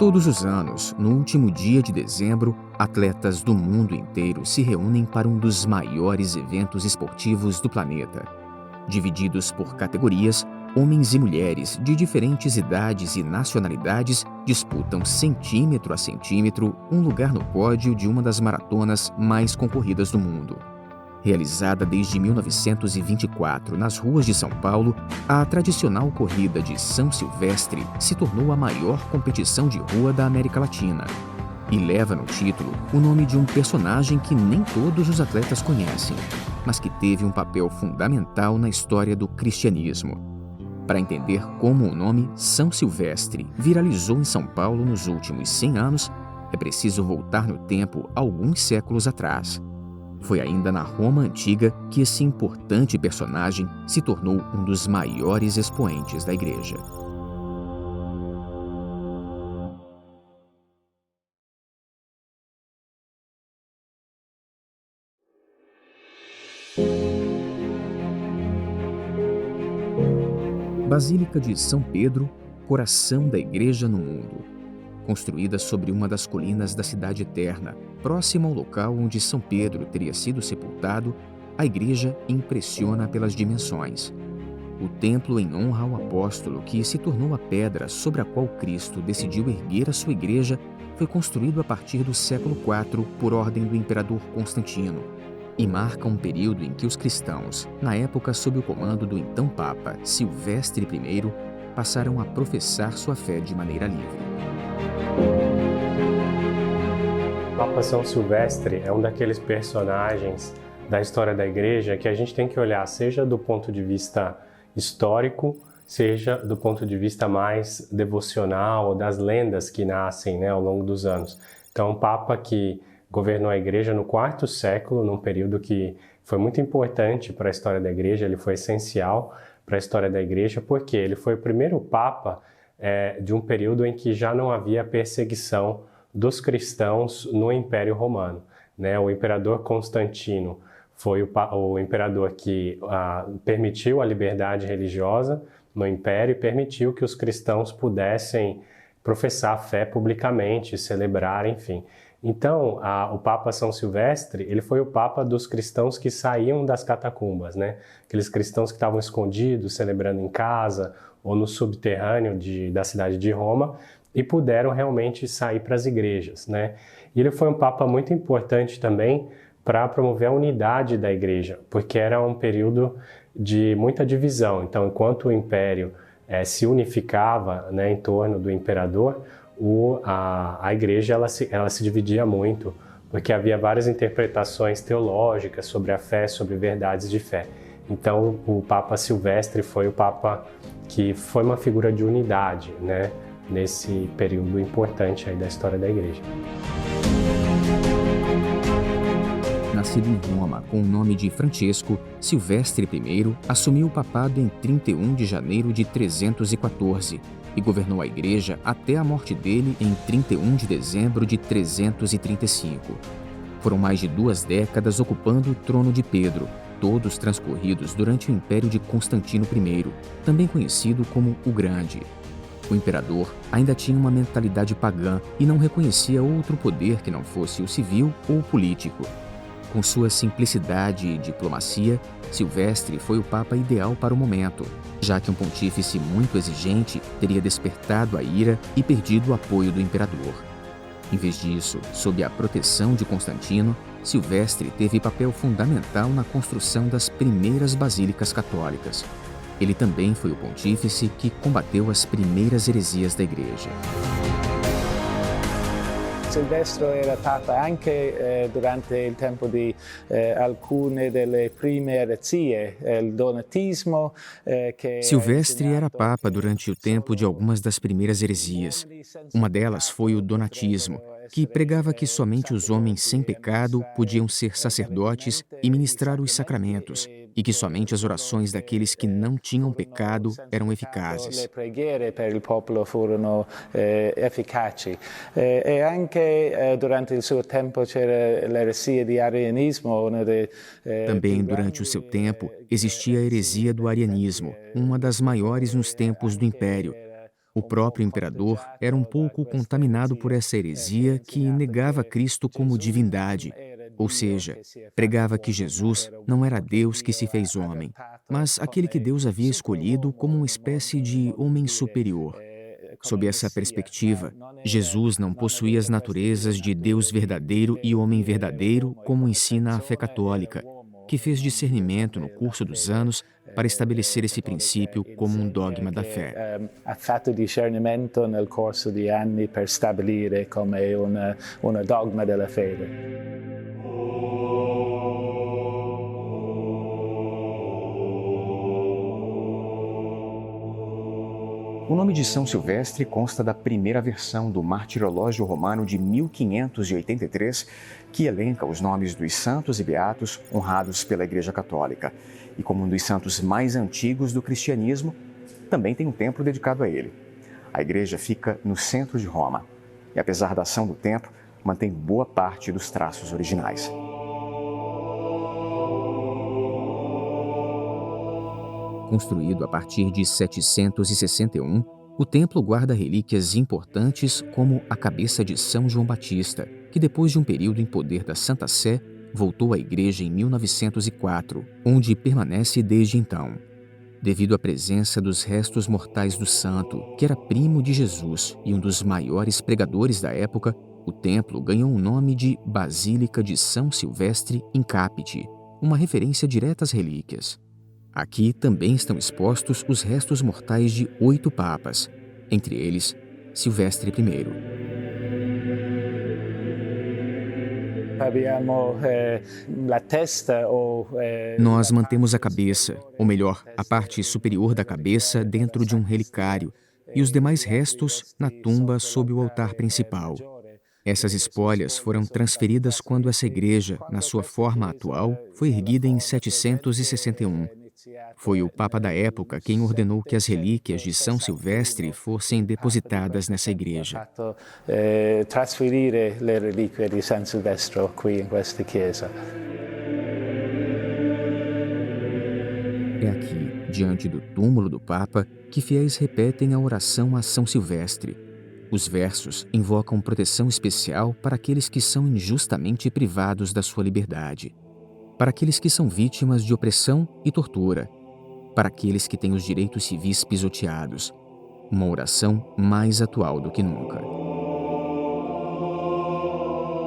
Todos os anos, no último dia de dezembro, atletas do mundo inteiro se reúnem para um dos maiores eventos esportivos do planeta. Divididos por categorias, homens e mulheres de diferentes idades e nacionalidades disputam centímetro a centímetro um lugar no pódio de uma das maratonas mais concorridas do mundo. Realizada desde 1924 nas ruas de São Paulo, a tradicional corrida de São Silvestre se tornou a maior competição de rua da América Latina e leva no título o nome de um personagem que nem todos os atletas conhecem, mas que teve um papel fundamental na história do cristianismo. Para entender como o nome São Silvestre viralizou em São Paulo nos últimos 100 anos, é preciso voltar no tempo alguns séculos atrás. Foi ainda na Roma Antiga que esse importante personagem se tornou um dos maiores expoentes da Igreja. Basílica de São Pedro, coração da Igreja no mundo. Construída sobre uma das colinas da Cidade Eterna, próxima ao local onde São Pedro teria sido sepultado, a igreja impressiona pelas dimensões. O templo em honra ao apóstolo, que se tornou a pedra sobre a qual Cristo decidiu erguer a sua igreja, foi construído a partir do século IV por ordem do imperador Constantino e marca um período em que os cristãos, na época sob o comando do então Papa Silvestre I, passaram a professar sua fé de maneira livre. O Papa São Silvestre é um daqueles personagens da história da Igreja que a gente tem que olhar, seja do ponto de vista histórico, seja do ponto de vista mais devocional, das lendas que nascem, ao longo dos anos. Então, um Papa que governou a Igreja no IV século, num período que foi muito importante para a história da Igreja, ele foi essencial para a história da Igreja, porque ele foi o primeiro Papa de um período em que já não havia perseguição dos cristãos no Império Romano. O imperador Constantino foi o imperador que permitiu a liberdade religiosa no Império e permitiu que os cristãos pudessem professar a fé publicamente, celebrar, enfim. Então, o Papa São Silvestre, ele foi o Papa dos cristãos que saíam das catacumbas, Aqueles cristãos que estavam escondidos, celebrando em casa ou no subterrâneo da cidade de Roma, e puderam realmente sair para as igrejas, E ele foi um Papa muito importante também para promover a unidade da Igreja, porque era um período de muita divisão. Então, enquanto o Império se unificava, em torno do imperador, a Igreja ela se dividia muito, porque havia várias interpretações teológicas sobre a fé, sobre verdades de fé. Então, o Papa Silvestre foi o Papa que foi uma figura de unidade, nesse período importante aí da história da Igreja. Nascido em Roma com o nome de Francesco, Silvestre I assumiu o papado em 31 de janeiro de 314 e governou a Igreja até a morte dele em 31 de dezembro de 335. Foram mais de 2 décadas ocupando o trono de Pedro, todos transcorridos durante o Império de Constantino I, também conhecido como o Grande. O imperador ainda tinha uma mentalidade pagã e não reconhecia outro poder que não fosse o civil ou o político. Com sua simplicidade e diplomacia, Silvestre foi o Papa ideal para o momento, já que um pontífice muito exigente teria despertado a ira e perdido o apoio do imperador. Em vez disso, sob a proteção de Constantino, Silvestre teve papel fundamental na construção das primeiras basílicas católicas. Ele também foi o pontífice que combateu as primeiras heresias da Igreja. Silvestro era Papa anche durante il tempo di alcune delle prime eresie, il donatismo. Silvestre era Papa durante o tempo de algumas das primeiras heresias. Uma delas foi o donatismo, que pregava que somente os homens sem pecado podiam ser sacerdotes e ministrar os sacramentos, e que somente as orações daqueles que não tinham pecado eram eficazes. Le preghiere per il popolo furono efficaci. E anche durante il suo tempo c'era l'eresia di arianismo. Também durante o seu tempo existia a heresia do arianismo, uma das maiores nos tempos do Império. O próprio imperador era um pouco contaminado por essa heresia que negava Cristo como divindade, ou seja, pregava que Jesus não era Deus que se fez homem, mas aquele que Deus havia escolhido como uma espécie de homem superior. Sob essa perspectiva, Jesus não possuía as naturezas de Deus verdadeiro e homem verdadeiro, como ensina a fé católica, que fez discernimento no curso dos anos para estabelecer esse princípio como um dogma da fé. Ha fatto discernimento nel corso di anni per stabilire come un dogma della fede. O nome de São Silvestre consta da primeira versão do Martirológio Romano de 1583, que elenca os nomes dos santos e beatos honrados pela Igreja Católica. E como um dos santos mais antigos do cristianismo, também tem um templo dedicado a ele. A igreja fica no centro de Roma e, apesar da ação do templo, mantém boa parte dos traços originais. Construído a partir de 761, o templo guarda relíquias importantes como a cabeça de São João Batista, que depois de um período em poder da Santa Sé, voltou à igreja em 1904, onde permanece desde então. Devido à presença dos restos mortais do santo, que era primo de Jesus e um dos maiores pregadores da época, o templo ganhou o nome de Basílica de São Silvestre in Capite, uma referência direta às relíquias. Aqui também estão expostos os restos mortais de 8 papas, entre eles Silvestre I. Nós mantemos a cabeça, ou melhor, a parte superior da cabeça dentro de um relicário e os demais restos na tumba sob o altar principal. Essas espólias foram transferidas quando essa igreja, na sua forma atual, foi erguida em 761. Foi o Papa da época quem ordenou que as relíquias de São Silvestre fossem depositadas nessa igreja. Trasferire le reliquie di San Silvestro qui in questa chiesa. É aqui, diante do túmulo do Papa, que fiéis repetem a oração a São Silvestre. Os versos invocam proteção especial para aqueles que são injustamente privados da sua liberdade, para aqueles que são vítimas de opressão e tortura, para aqueles que têm os direitos civis pisoteados. Uma oração mais atual do que nunca.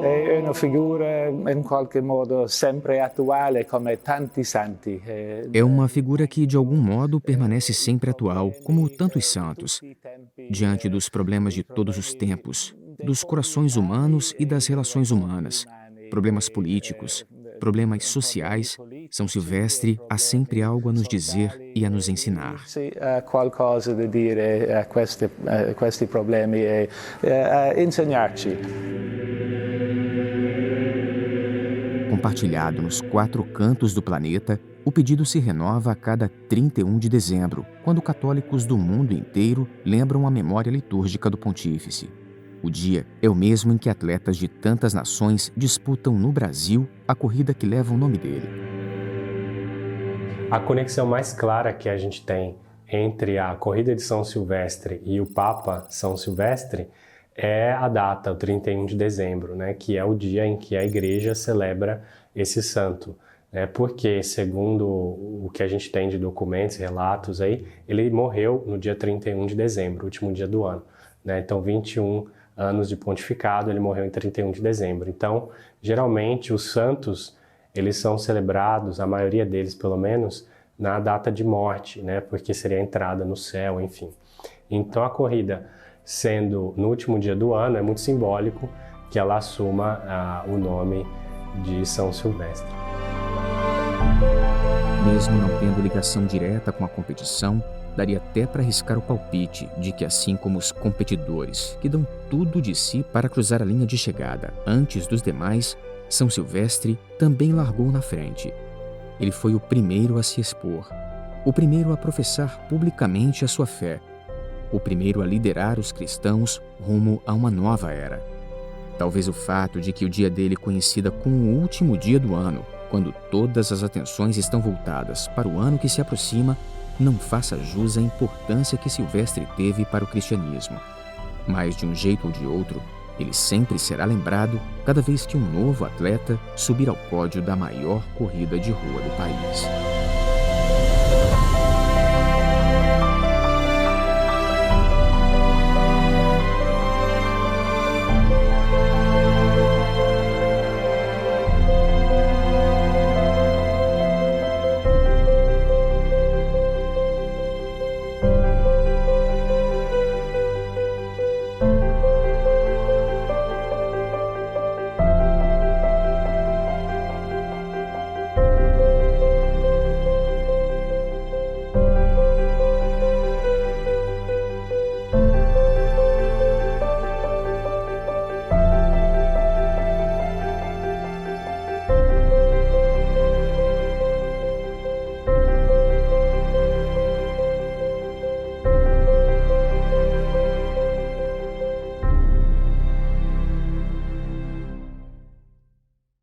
É uma figura, em qualche modo, sempre atuale, como tanti santi. É uma figura que, de algum modo, permanece sempre atual, como tantos santos, diante dos problemas de todos os tempos, dos corações humanos e das relações humanas, problemas políticos, problemas sociais. São Silvestre há sempre algo a nos dizer e a nos ensinar. Há qualcosa a dire a questi problemi e a ensinar-ci. Compartilhado nos 4 cantos do planeta, o pedido se renova a cada 31 de dezembro, quando católicos do mundo inteiro lembram a memória litúrgica do Pontífice. O dia é o mesmo em que atletas de tantas nações disputam no Brasil a corrida que leva o nome dele. A conexão mais clara que a gente tem entre a corrida de São Silvestre e o Papa São Silvestre é a data, o 31 de dezembro, né, que é o dia em que a Igreja celebra esse santo. Porque, segundo o que a gente tem de documentos, relatos aí, ele morreu no dia 31 de dezembro, último dia do ano. Então, 21 anos de pontificado, ele morreu em 31 de dezembro. Então, geralmente, os santos, eles são celebrados, a maioria deles, pelo menos, na data de morte, porque seria a entrada no céu, enfim. Então, a corrida, sendo no último dia do ano, é muito simbólico que ela assuma o nome de São Silvestre. Mesmo não tendo ligação direta com a competição, daria até para arriscar o palpite de que, assim como os competidores, que dão tudo de si para cruzar a linha de chegada antes dos demais, São Silvestre também largou na frente. Ele foi o primeiro a se expor, o primeiro a professar publicamente a sua fé, o primeiro a liderar os cristãos rumo a uma nova era. Talvez o fato de que o dia dele coincida com o último dia do ano, quando todas as atenções estão voltadas para o ano que se aproxima, não faça jus à importância que Silvestre teve para o cristianismo. Mas, de um jeito ou de outro, ele sempre será lembrado cada vez que um novo atleta subir ao pódio da maior corrida de rua do país.